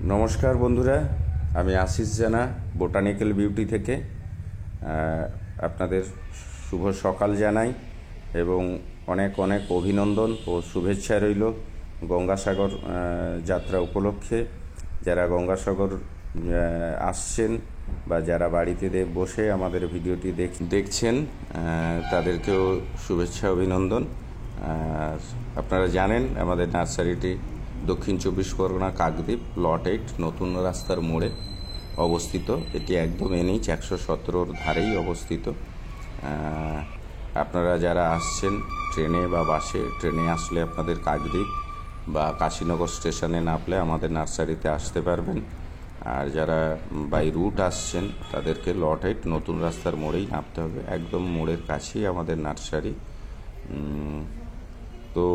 নমস্কার বন্ধুরা, আমি আশিস জানা বোটানিক্যাল বিউটি থেকে আপনাদের শুভ সকাল জানাই এবং অনেক অনেক অভিনন্দন ও শুভেচ্ছা রইল গঙ্গাসাগর যাত্রা উপলক্ষে। যারা গঙ্গাসাগর আসছেন বা যারা বাড়িতে বসে আমাদের ভিডিওটি দেখছেন তাদেরকেও শুভেচ্ছা অভিনন্দন। আপনারা জানেন আমাদের নার্সারিটি দক্ষিণ 24 পরগনা কাকদ্বীপ প্লট 8 নতুন রাস্তার মোড়ে অবস্থিত। এটি একদম NH 117 ধারেই অবস্থিত। আপনারা যারা আসছেন ট্রেনে বা বাসে, ট্রেনে আসলে আপনাদের কাকদ্বীপ বা কাশীনগর স্টেশনে নামলে আমাদের নার্সারিতে আসতে পারবেন। আর যারা বাই রুট আসছেন তাদেরকে প্লট 8 নতুন রাস্তার মোড়েই নামতে হবে, একদম মোড়ের কাছেই আমাদের নার্সারি। তো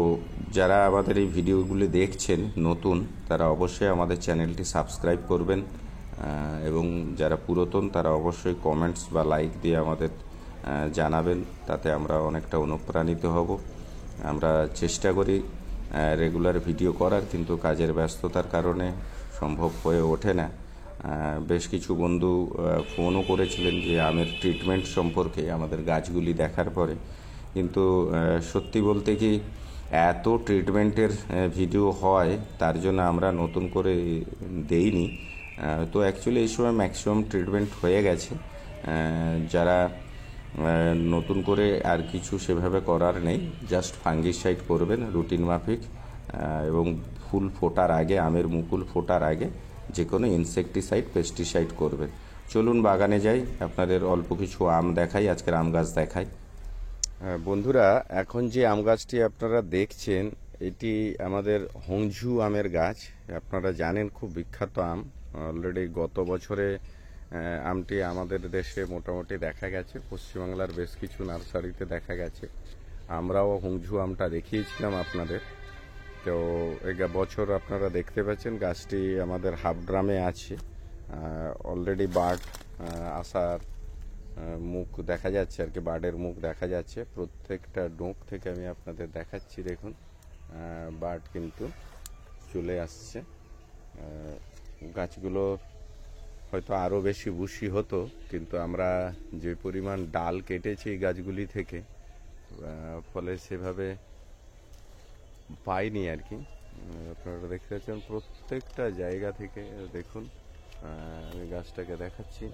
যারা আমাদের এই ভিডিওগুলি দেখছেন নতুন, তারা অবশ্যই আমাদের চ্যানেলটি সাবস্ক্রাইব করবেন এবং যারা পুরাতন তারা অবশ্যই কমেন্টস বা লাইক দিয়ে আমাদের জানাবেন, তাতে আমরা অনেকটা অনুপ্রাণিত হব। আমরা চেষ্টা করি রেগুলার ভিডিও করার, কিন্তু কাজের ব্যস্ততার কারণে সম্ভব হয়ে ওঠে না। বেশ কিছু বন্ধু ফোনও করেছিলেন যে আমের ট্রিটমেন্ট সম্পর্কে আমাদের গাছগুলি দেখার পরে, কিন্তু সত্যি বলতে কি এত ট্রিটমেন্টের ভিডিও হয় তার জন্য আমরা নতুন করে দেইনি। তো অ্যাকচুয়ালি এই সময় ম্যাক্সিমাম ট্রিটমেন্ট হয়ে গেছে। যারা নতুন করে আর কিছু সেভাবে করার নেই, জাস্ট ফাঙ্গিসাইড করবেন রুটিন মাফিক এবং ফুল ফোটার আগে, আমের মুকুল ফোটার আগে যে কোনো ইনসেকটিসাইড পেস্টিসাইড করবেন। চলুন বাগানে যাই, আপনাদের অল্প কিছু আম দেখাই, আজকের আম গাছ দেখাই। বন্ধুরা, এখন যে আম গাছটি আপনারা দেখছেন এটি আমাদের হংঝু আমের গাছ। আপনারা জানেন খুব বিখ্যাত আম। অলরেডি গত বছরে আমটি আমাদের দেশে মোটামুটি দেখা গেছে, পশ্চিমবাংলার বেশ কিছু নার্সারিতে দেখা গেছে। আমরাও হংঝু আমটা দেখিয়েছিলাম আপনাদের। তো এই বছর আপনারা দেখতে পাচ্ছেন গাছটি আমাদের হাফ ড্রামে আছে। অলরেডি বার্ড আসার মুখ দেখা যাচ্ছে আর কি, বার্ডের মুখ দেখা যাচ্ছে। প্রত্যেকটা ডোক থেকে আমি আপনাদের দেখাচ্ছি, দেখুন বার্ড কিন্তু চলে আসছে। গাছগুলো হয়তো আরও বেশি বুশি হতো, কিন্তু আমরা যে পরিমাণ ডাল কেটেছি এই গাছগুলি থেকে, ফলে সেভাবে পাইনি আর কি। আপনারা দেখতে পাচ্ছেন প্রত্যেকটা জায়গা থেকে। দেখুন আমি গাছটাকে দেখাচ্ছি,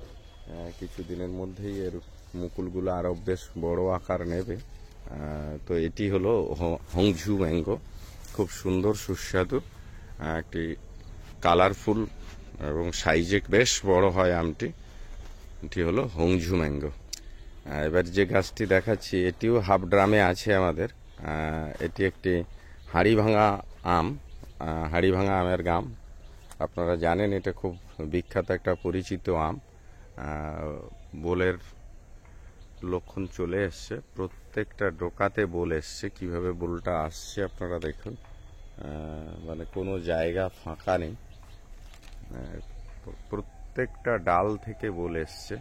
কিছু দিনের মধ্যেই এর মুকুলগুলো আরও বেশ বড় আকার নেবে। তো এটি হলো হংঝু ম্যাঙ্গো, খুব সুন্দর সুস্বাদু একটি কালারফুল এবং সাইজে বেশ বড় হয় আমটি। এটি হলো হংঝু ম্যাঙ্গো। এবার যে গাছটি দেখাচ্ছি এটিও হাফ ড্রামে আছে আমাদের। এটি একটি হাড়ি ভাঙা আম, হাড়ি ভাঙা আমের গাম। আপনারা জানেন এটা খুব বিখ্যাত একটা পরিচিত আম। বোলের লক্ষণ চলে এসছে, প্রত্যেকটা ডোকাতে বোল এসছে। কিভাবে বোলটা আসছে আপনারা দেখুন, মানে কোনো জায়গা ফাঁকা নেই, প্রত্যেকটা ডাল থেকে বোল এসছে।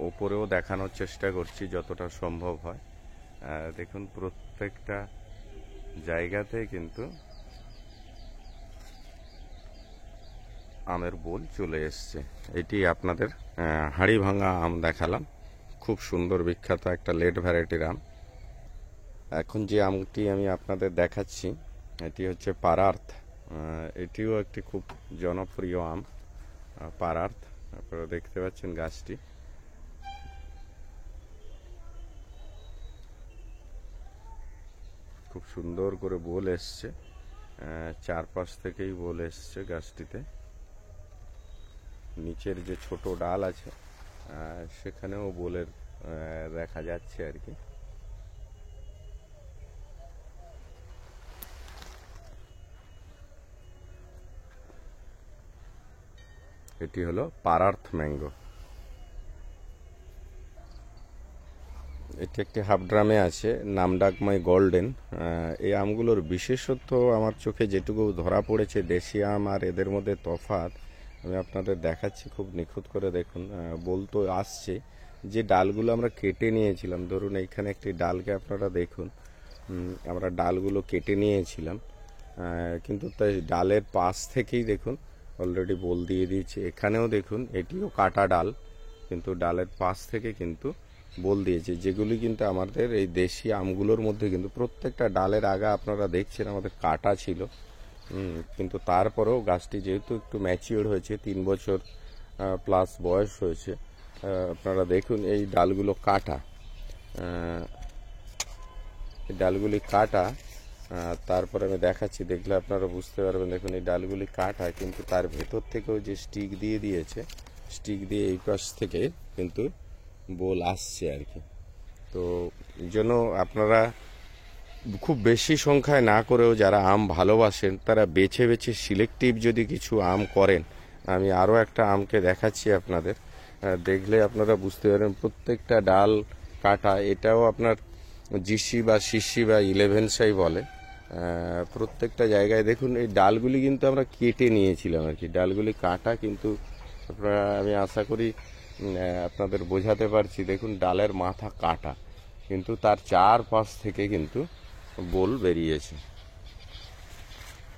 ওপরেও দেখানোর চেষ্টা করছি যতটা সম্ভব হয়। দেখুন প্রত্যেকটা জায়গাতে কিন্তু আমের বোল চলে এসছে। এটি আপনাদের হাড়ি ভাঙা আম দেখালাম, খুব সুন্দর বিখ্যাত একটা লেট ভ্যারাইটির আম। এখন যে আমটি আমি আপনাদের দেখাচ্ছি এটি হচ্ছে পারার্থ। এটিও একটি খুব জনপ্রিয় আম, পারার্থ। আপনারা দেখতে পাচ্ছেন গাছটি খুব সুন্দর করে বোল এসছে, চারপাশ থেকেই বোল এসছে গাছটিতে। নিচের যে ছোট ডাল আছে সেখানেও বোলের দেখা যাচ্ছে আর কি। এটি হলো পারার্থ ম্যাঙ্গো। এটি একটি হাফ ড্রামে আছে, নামডাকমাই গোল্ডেন। এই আমগুলোর বিশেষত্ব আমার চোখে যেটুকু ধরা পড়েছে, দেশি আম আর এদের মধ্যে তফাৎ আমি আপনাদের দেখাচ্ছি খুব নিখুঁত করে। দেখুন বলতো আসছে যে ডালগুলো আমরা কেটে নিয়েছিলাম, ধরুন এইখানে একটি ডালকে আপনারা দেখুন, আমরা ডালগুলো কেটে নিয়েছিলাম, কিন্তু তাই ডালের পাশ থেকেই দেখুন অলরেডি বোল দিয়ে দিয়েছে। এখানেও দেখুন এটিও কাটা ডাল, কিন্তু ডালের পাশ থেকে কিন্তু বোল দিয়েছে, যেগুলি কিন্তু আমাদের এই দেশি আমগুলোর মধ্যে কিন্তু প্রত্যেকটা ডালের আগা আপনারা দেখছেন আমাদের কাটা ছিল। কিন্তু তারপরেও গাছটি যেহেতু একটু ম্যাচিওর হয়েছে, 3 বছর প্লাস বয়স হয়েছে, আপনারা দেখুন এই ডালগুলো কাটা, এই ডালগুলি কাটা। তারপরে আমি দেখাচ্ছি, দেখলে আপনারা বুঝতে পারবেন। দেখুন এই ডালগুলি কাটা, কিন্তু তার ভেতর থেকেও যে স্টিক দিয়ে দিয়েছে, স্টিক দিয়ে এই পাশ থেকে কিন্তু বোল আসছে আর কি। তো এই জন্য আপনারা খুব বেশি সংখ্যায় না করেও যারা আম ভালোবাসেন তারা বেছে বেছে সিলেক্টিভ যদি কিছু আম করেন, আমি আরও একটা আমকে দেখাচ্ছি আপনাদের, দেখলে আপনারা বুঝতে পারেন প্রত্যেকটা ডাল কাটা। এটাও আপনার জিসি বা সিসি বা 11 সাই বলে। প্রত্যেকটা জায়গায় দেখুন এই ডালগুলি কিন্তু আমরা কেটে নিয়েছিলাম আর কি, ডালগুলি কাটা, কিন্তু আপনারা, আমি আশা করি আপনাদের বোঝাতে পারছি। দেখুন ডালের মাথা কাটা, কিন্তু তার চারপাশ থেকে কিন্তু বোল বেরিয়েছে।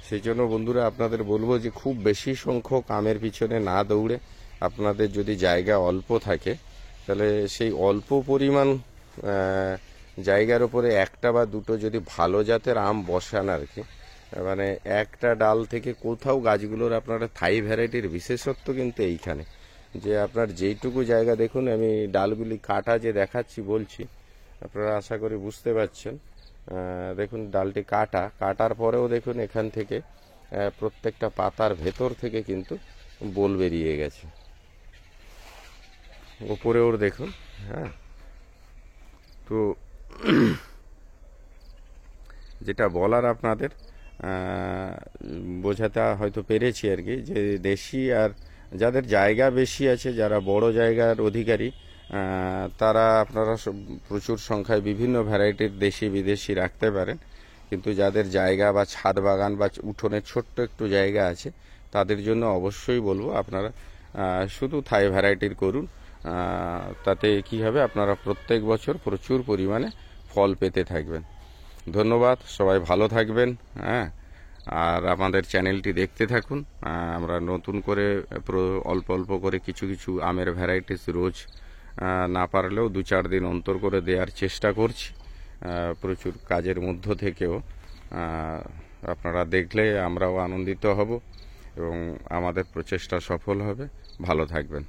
সেই জন্য বন্ধুরা আপনাদের বলবো যে খুব বেশি সংখ্যক আমের পিছনে না দৌড়ে, আপনাদের যদি জায়গা অল্প থাকে তাহলে সেই অল্প পরিমাণ জায়গার উপরে একটা বা দুটো যদি ভালো জাতের আম বসান আর কি, মানে একটা ডাল থেকে কোথাও গাছগুলোর আপনারা থাই ভ্যারাইটির বিশেষত্ব কিন্তু এইখানে, যে আপনার যেইটুকু জায়গা, দেখুন আমি ডালগুলি কাটা যে দেখাচ্ছি বলছি, আপনারা আশা করি বুঝতে পারছেন। দেখুন ডালটি কাটা, কাটার পরেও দেখুন এখান থেকে প্রত্যেকটা পাতার ভেতর থেকে কিন্তু বোল বেরিয়ে গেছে, ওপরে ওর দেখুন। হ্যাঁ, তো যেটা বলার আপনাদের বোঝাতে হয়তো পেরেছি আর কি, যে দেশি আর যাদের জায়গা বেশি আছে, যারা বড় জায়গার অধিকারী, তারা আপনারা প্রচুর সংখ্যায় বিভিন্ন ভ্যারাইটির দেশি বিদেশি রাখতে পারেন। কিন্তু যাদের জায়গা বা ছাদ বাগান বা উঠোনে ছোট্ট একটু জায়গা আছে, তাদের জন্য অবশ্যই বলবো আপনারা শুধু থাই ভ্যারাইটির করুন। তাতে কি হবে, আপনারা প্রত্যেক বছর প্রচুর পরিমাণে ফল পেতে থাকবেন। ধন্যবাদ, সবাই ভালো থাকবেন। হ্যাঁ, আর আমাদের চ্যানেলটি দেখতে থাকুন। আমরা নতুন করে অল্প অল্প করে কিছু কিছু আমের ভ্যারাইটিস রোজ না পারলেও 2-4 দিন অন্তর করে দেওয়ার চেষ্টা করছি, প্রচুর কাজের মধ্য থেকেও। আপনারা দেখলে আমরাও আনন্দিত হব এবং আমাদের প্রচেষ্টা সফল হবে। ভালো থাকবেন।